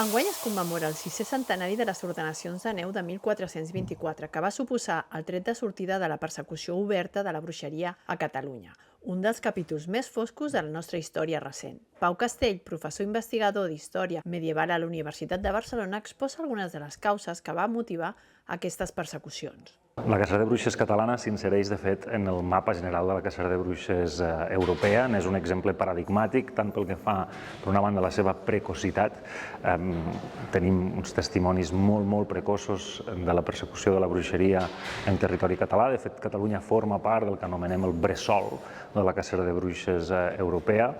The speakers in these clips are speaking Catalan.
Enguany es commemora el 6è centenari de les ordenacions de Neu de 1424, que va suposar el tret de sortida de la persecució oberta de la bruixeria a Catalunya, un dels capítols més foscos de la nostra història recent. Pau Castell, professor investigador d'Història Medieval a la Universitat de Barcelona, exposa algunes de les causes que va motivar aquestes persecucions. La cacera de bruixes catalana s'insereix, de fet, en el mapa general de la cacera de bruixes europea. És un exemple paradigmàtic, tant pel que fa, per una banda, a la seva precocitat. Tenim uns testimonis molt precoços de la persecució de la bruixeria en territori català. De fet, Catalunya forma part del que anomenem el bressol de la cacera de bruixes europea.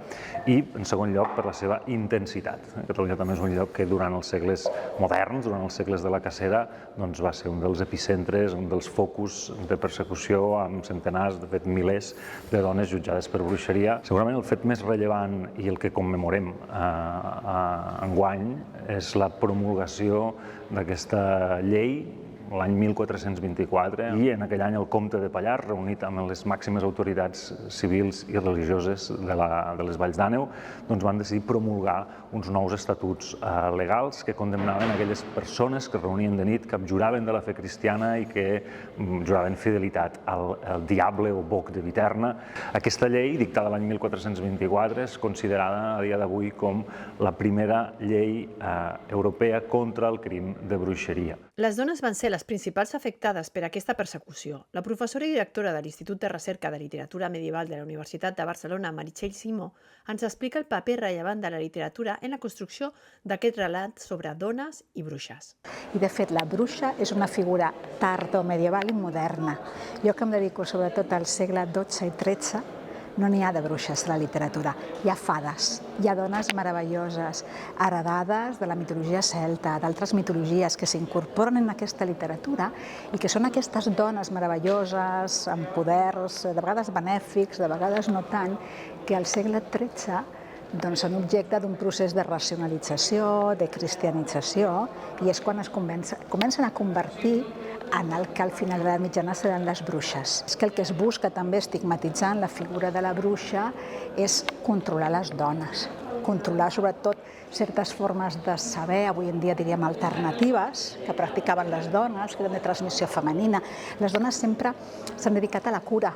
I, en segon lloc, per la seva intensitat. Catalunya també és un lloc que durant els segles moderns, durant els segles de la cacera, va ser un dels epicentres, un dels focus de persecució amb centenars, de fet milers, de dones jutjades per bruixeria. Segurament el fet més rellevant i el que commemorem enguany és la promulgació d'aquesta llei l'any 1424, i en aquell any el comte de Pallars, reunit amb les màximes autoritats civils i religioses de les Valls d'Àneu, van decidir promulgar uns nous estatuts legals que condemnaven aquelles persones que es reunien de nit, que abjuraven de la fe cristiana i que juraven fidelitat al diable o boc de Viterna. Aquesta llei, dictada l'any 1424, és considerada a dia d'avui com la primera llei europea contra el crim de bruixeria. Les dones van ser les principals afectades per aquesta persecució. La professora i directora de l'Institut de Recerca de Literatura Medieval de la Universitat de Barcelona, Meritxell Simó, ens explica el paper rellevant de la literatura en la construcció d'aquest relat sobre dones i bruixes. I, de fet, la bruixa és una figura tardomedieval i moderna. Jo, que em dedico sobretot al segle XII i XIII, no n'hi ha de bruixes a la literatura. Hi ha fades, hi ha dones meravelloses, heredades de la mitologia celta, d'altres mitologies que s'incorporen en aquesta literatura i que són aquestes dones meravelloses, amb poders, de vegades benèfics, de vegades no tant, que al segle XIII són objecte d'un procés de racionalització, de cristianització, i és quan es comencen a convertir en el que al final de l'edat mitjana seran les bruixes. És que el que es busca també estigmatitzant la figura de la bruixa és controlar les dones, controlar sobretot certes formes de saber, avui en dia diríem alternatives, que practicaven les dones, que eren de transmissió femenina. Les dones sempre s'han dedicat a la cura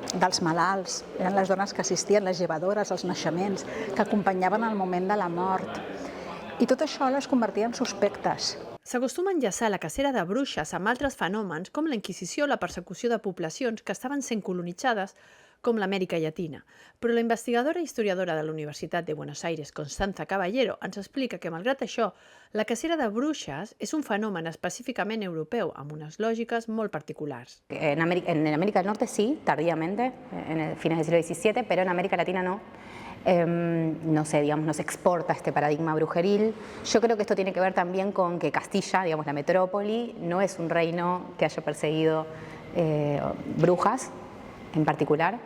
dels malalts, eren les dones que assistien, les llevadores, als naixements, que acompanyaven el moment de la mort. I tot això les convertia en suspectes. S'acostuma a enllaçar la cacera de bruixes amb altres fenòmens com la Inquisició o la persecució de poblacions que estaven sent colonitzades, com l'Amèrica Llatina. Però la investigadora i historiadora de la Universitat de Buenos Aires, Constanza Caballero, ens explica que, malgrat això, la cacera de bruixes és un fenomen específicament europeu, amb unes lògiques molt particulars. En América del Norte sí, tardíamente, en fines del siglo XVII, pero en América Latina no. No sé, digamos, no se exporta este paradigma brujeril. Yo creo que esto tiene que ver también con que Castilla, digamos, la metrópoli, no es un reino que haya perseguido brujas en particular,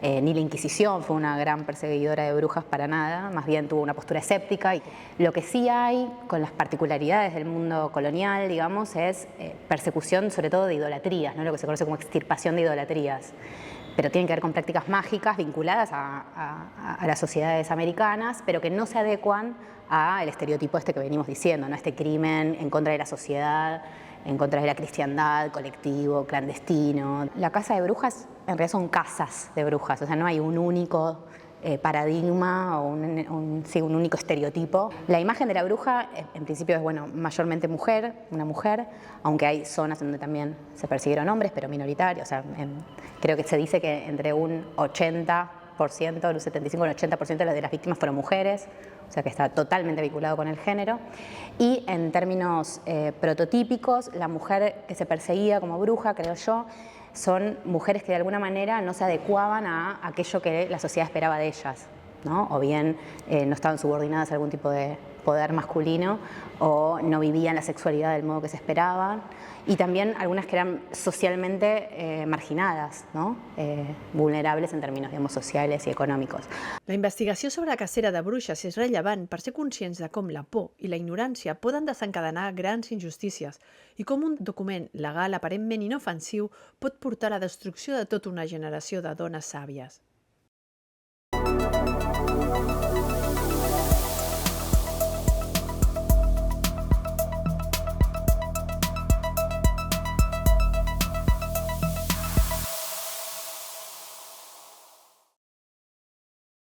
ni la Inquisición fue una gran perseguidora de brujas para nada, más bien tuvo una postura escéptica. Y lo que sí hay con las particularidades del mundo colonial, digamos, es persecución sobre todo de idolatrías, ¿no? Lo que se conoce como extirpación de idolatrías. Pero tienen que ver con prácticas mágicas vinculadas a las sociedades americanas, pero que no se adecuan al estereotipo este que venimos diciendo, ¿no? Este crimen en contra de la sociedad, en contra de la cristiandad, colectivo, clandestino. La casa de brujas en realidad son casas de brujas, o sea, no hay un único paradigma o un único estereotipo. La imagen de la bruja en principio es, bueno, mayormente una mujer, aunque hay zonas donde también se persiguieron hombres, pero minoritarios. O sea, creo que se dice que entre un 80%, un 75 y un 80% de las víctimas fueron mujeres, o sea que está totalmente vinculado con el género. Y en términos prototípicos, la mujer que se perseguía como bruja, creo yo, son mujeres que de alguna manera no se adecuaban a aquello que la sociedad esperaba de ellas, ¿no? O bien no estaban subordinadas a algún tipo de poder masculino, o no vivían la sexualidad del modo que se esperaba, y también algunas que eran socialmente marginadas, ¿no? Vulnerables en términos, digamos, sociales y econòmics. La investigació sobre la cacera de bruixes és rellevant per ser conscients de com la por i la ignorància poden desencadenar grans injustícies i com un document legal aparentment inofensiu pot portar a la destrucció de tota una generació de dones sàvies.